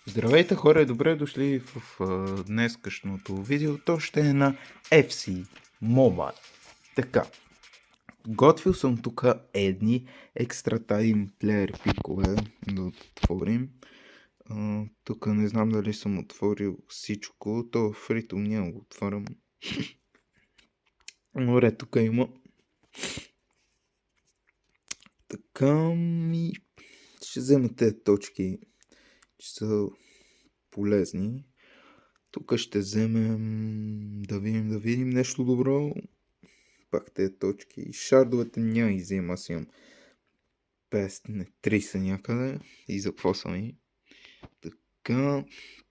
Здравейте хора, добре дошли в днескашното видео. То ще е на FC Mobile. Така, готвил съм тук едни екстра тайм плеер пикове да отворим. Тук не знам дали съм отворил всичко, то фрито няма го отварям. Добре, тук има. Така ми ще взема тези точки, че са полезни. Тук ще вземем да видим нещо добро. Пак тези точки. Шардовете няма ги взема, аз имам 5, не 30 някъде. И за какво са ми? Така,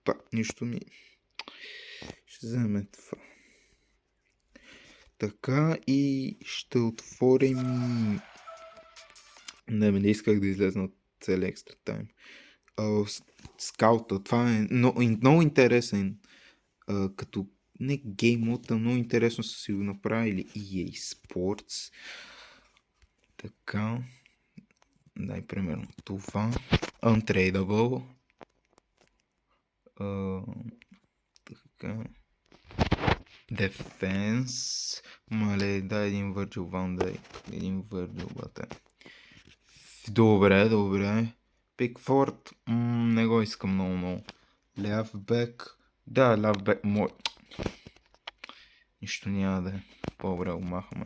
пак нищо ми. Ще вземем това. Така и ще отворим. Не исках да излезна от целия екстра тайм. Скаута, това е много интересен. Като не геймот, а много интересно са си го направили EA Sports. Така. Дай примерно това. Untradeable. Така. Defense. Мале, дай един Virgil Van Dijk. Един Virgil Bate. Добре. Пикфорд. Не го искам много. Лявбек. Да, лявбек мой. Нищо няма да е. По-добре го махаме.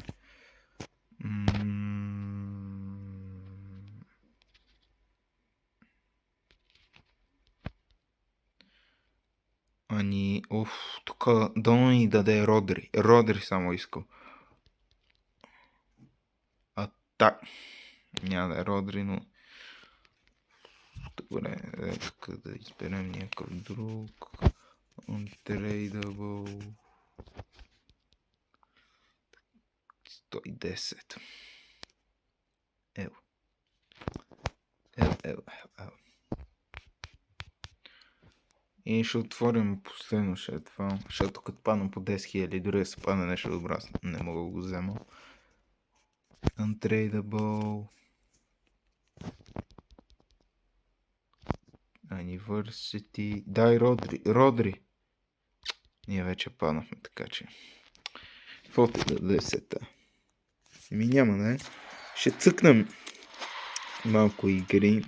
Тук да ни даде Родри. Родри само искал. Няма да е Родри, но... Добре, тук да изберем някакъв друг. Untradeable. 110. Ево. И ще отворим последно ще е това, защото като падна по 10 000, дори да се падне нещо добро, не мога да го взема. Untradeable. University. Дай Родри. Ние вече паднахме, така че. Каквото и да е сета. Ми няма, не? Ще цъкнем малко игри.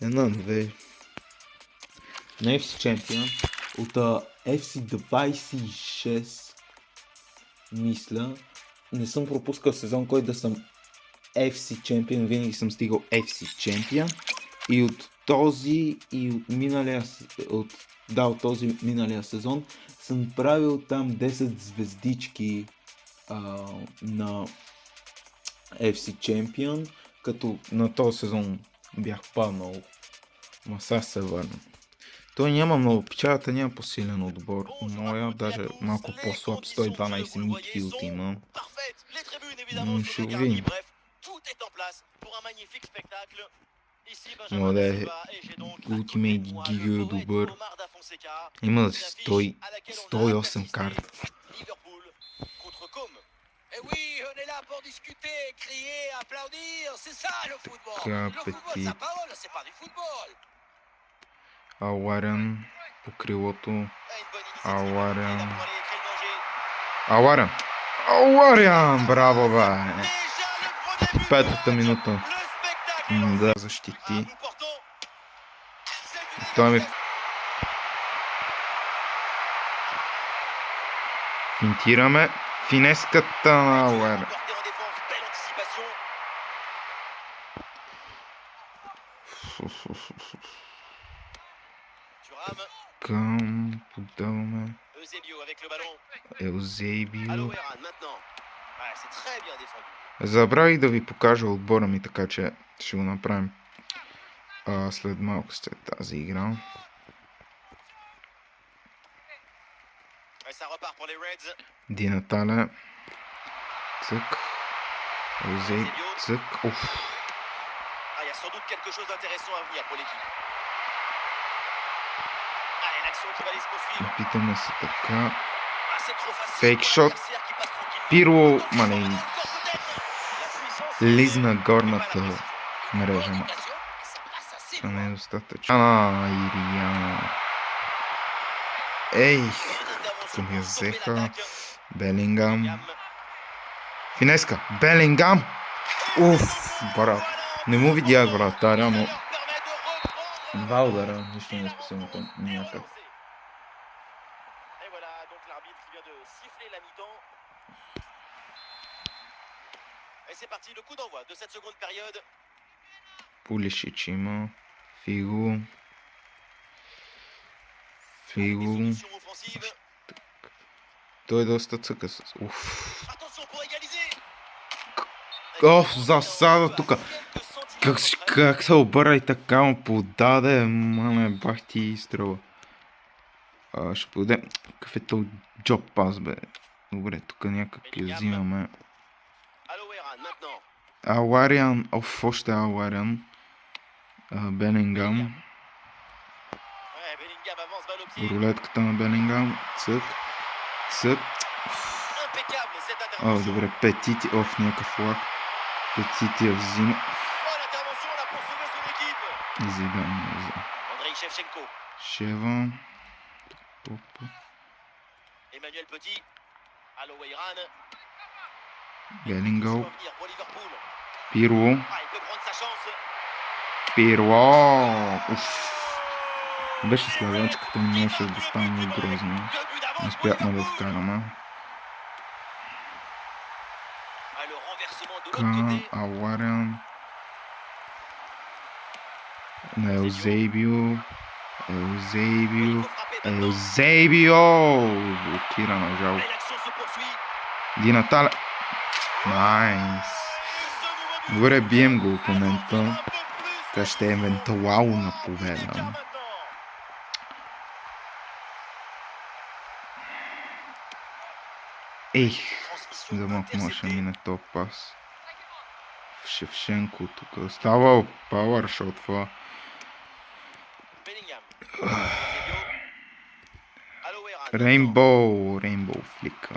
Една-две. На FC Champion. От FC 26 мисля. Не съм пропускал сезон, който да съм FC Champion. Винаги съм стигал FC Champion. И от този и от миналия сезон съм правил там 10 звездички на FC Champion, като на този сезон бях паднал. Ма сега се върна. Той няма много печалата, няма по-силен отбор. Моя даже малко по-слаб, 112 мидфилд има. Но ще го видим. Но да е Ultimate Giga добър. Има 108 карта. Така, Пети. Ауарян по крилото. Ауарян! Браво, бе! Петата минута. Да, защити. Той ми... Финтираме. Финеската на Ауарян. Към подаваме. Елзейбио. Забравих да ви покажа отбора ми, така че ще го направим след малко след тази игра. Ди Наталя. Цък. Елзейбио. Цък. Опитаме се така. Фейк шот. Пирло, малей. Лизна горната мрежа. достатъчно, не е достатъчно. Ириана. Ей, като ми я взеха. Белингам. Финеска. Белингам! Уф, брат. Не му видях вратаря, но... Два удара, нищо не е спасено там някак. Пулишич има. Фиго. Той е доста цъка с... Уф. Оф, засада тука. Как се объра и така му подаде, мане, бах ти изстрела. Ще подадем. Какъв е този джоб пас, бе? Добре, тук някак я взимаме. Алариан, още Алариан. Белингам. Рулетката на Белингам. Цък. Добре, Петити, някакъв лак. Петити я взима. Зидан. Шева. Белингал. Пирло. Беше славячката, не можеше да стане грозно. Не успяхме да вкараме. Алариан. На Елзейбио. Блокирана, жалко. Ди Наталя. Найс. Добре, бием го опонента. Така ще е евентуална победа. За малко може да мине топ пас. Шевченко тук. Става пауър шотва. Рейнбоу флика.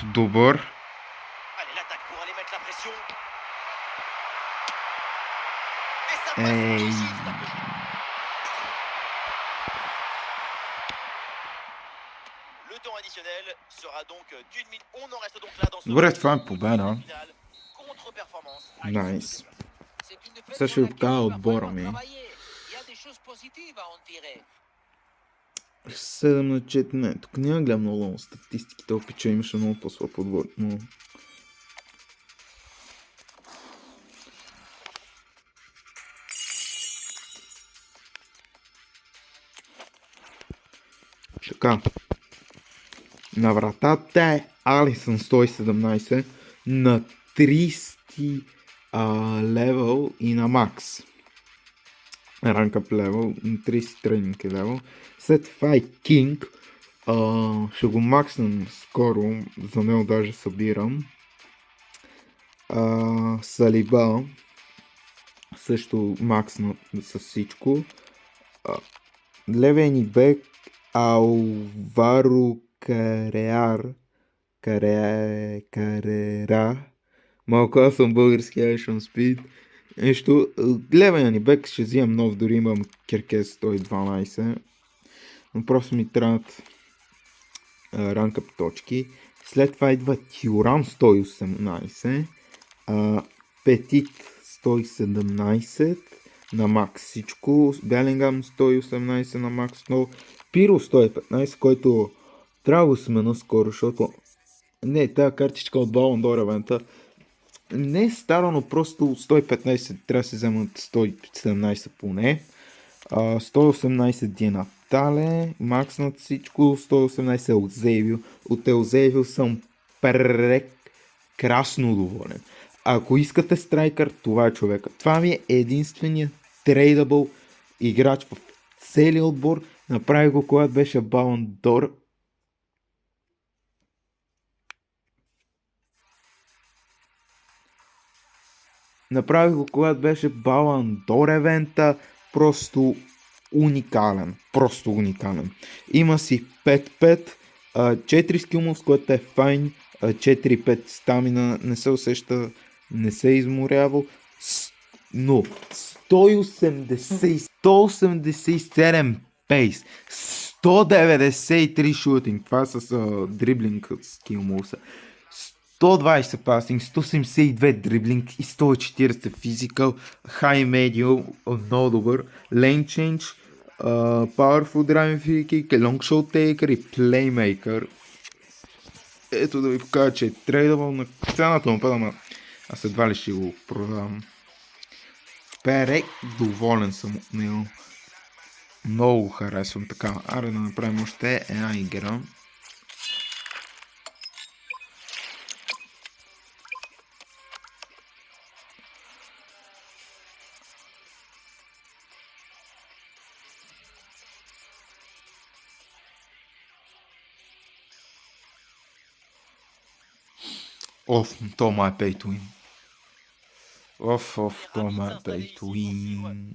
Добър. Добре, това е победа. Найс. Сега ще ви покажа отбора ми. 7/4, не, тук няма гледам много на статистиките, опича имаше много по-слаб отбор, но... Така. На вратата е Алисън 117 на 30 левел и на макс. Ранкъп левел, на 30 тренинг левел. След това е Кинг. Ще го макснем скоро, за него даже събирам. Салиба. Също макснат с всичко. Левен и бек Алваро Карера. Малко аз съм български Action Speed. Нещо, левия ни бек ще взимам нов, дори имам Керкес 112. Но просто ми трябват ранкъп точки. След това идва Тюран 118. Петит 117 на макс всичко. Белингам 118 на макс, но Пиро 115, който трябва да го смена скоро, защото не, тази картичка от Балон д'Ор евента не е стара, но просто 115 трябва да се вземат 117 поне. 118 Ди Натале, макс над всичко, 118 Елзейбио. От Елзейбио съм прекрасно доволен. Ако искате страйкър, това е човека. Това ми е единственият трейдабъл играч в целия отбор. Направи го, когато беше Балон д'Ор. Направих го, когато беше Балон д'Ор евента. Просто уникален. Има си 5-5. 4 скилмов, с което е файн, 4-5 стамина, не се усеща, не се е изморявал, но 187 пейс, 193 шутинг, това с дриблинг скилмов са, 120 пасинг, 172 дриблинг и 140 физикал, хай медиум, много добър, лейн чейндж, powerful driving free kick, long shot taker и playmaker. Ето да ви покажа, че е трейдабъл на цената му пада, ама аз едва ли ще го продавам. Перек, доволен съм от него. Много харесвам така. Аре да направим още една игра. То ма е pay to win. То ма е pay to win.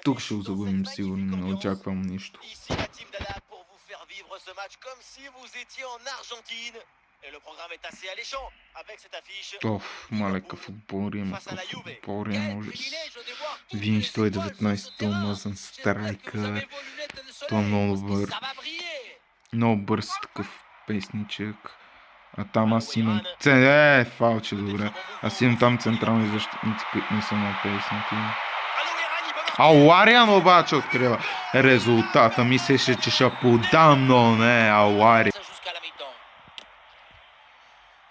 Тук ще го загубим сигурно, не очаквам нищо. Малека футбол има ужас. Вин 119, Томазън страйкър. Това е много добър. Много бърз такъв песничък. А там аз имам... фалче, добре. Аз имам там централни защитници, които не са на песнати. Ауариан обаче открива резултата. Мислеше, че ще подам, но не, Ауари.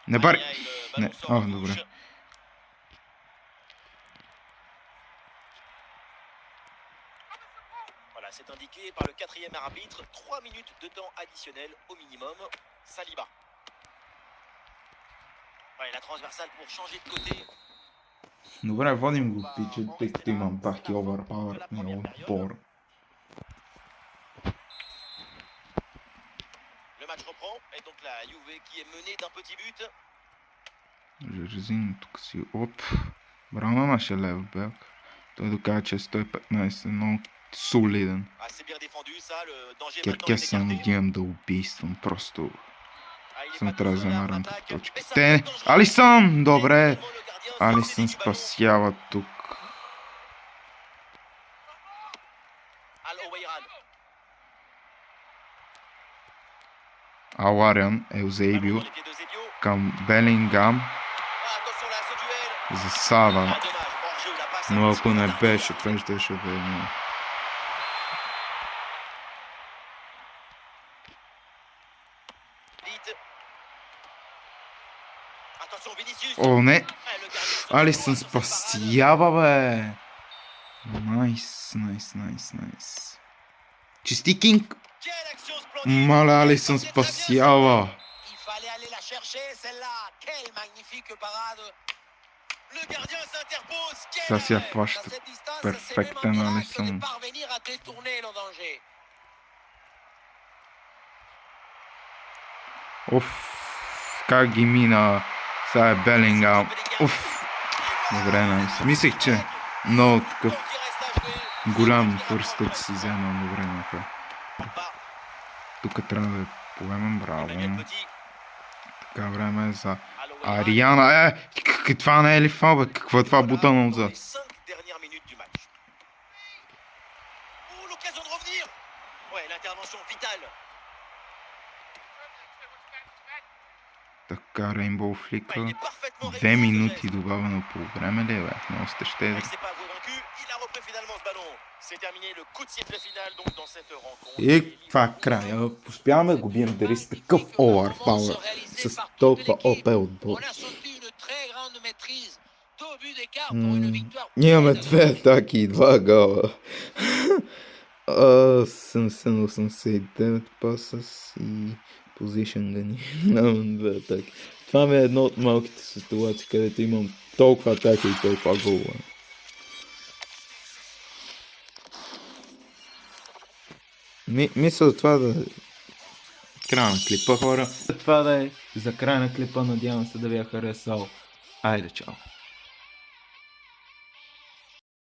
Не бари... Не, добре. C'est indiqué par le quatrième arbitre, 3 minutes de temps additionnel au minimum. Saliba. Ouais, la transversale pour changer de côté. Добре, водим го пиче, тъй като имам пахти overpower на отбор. Le match reprend et donc la Juve qui est menée d'un petit but. Жерезин тук си, браво на нашия левбек. Той доказа, че е 115, но солиден. Керкес съм надивам да убийствам, просто съм трябва да замарам като точки. Алисън! Добре! Алисън спасява тук. Ауариан, Еузебио към Белингам. Засада. Но ако не беше, това ще бъде. О, не! Алисън спасява, бе! Найс. Чисти Кинг! Маля, Алисън спасява! Ça s'y affache perfectement Alisson. Как ги мина. Сега е Белингам. Добре, найс. Мислех, че много такъв голям фърстък си взема. Добре, напред. Тук трябва да поемем, браво. Така време е за Ариана. Това не е ли фал, бе? Какво е това бутано отзад? Така, Рейнбоу флика. 2 минути добавено по време ли, бе? Много сте щедри. И това е края. Успяваме да го бием дали с такъв overpower, с толкова ОП отбор. Имаме 2 атаки и 2 гола. 70-89 паса и позишън гани. Нямам 2 атаки. Това ми е едно от малките ситуации, където имам толкова атаки и толкова гола. Мисля това да е края на клипа, хора. Това да е за края на клипа. Надявам се да ви е харесал. Айде, чао!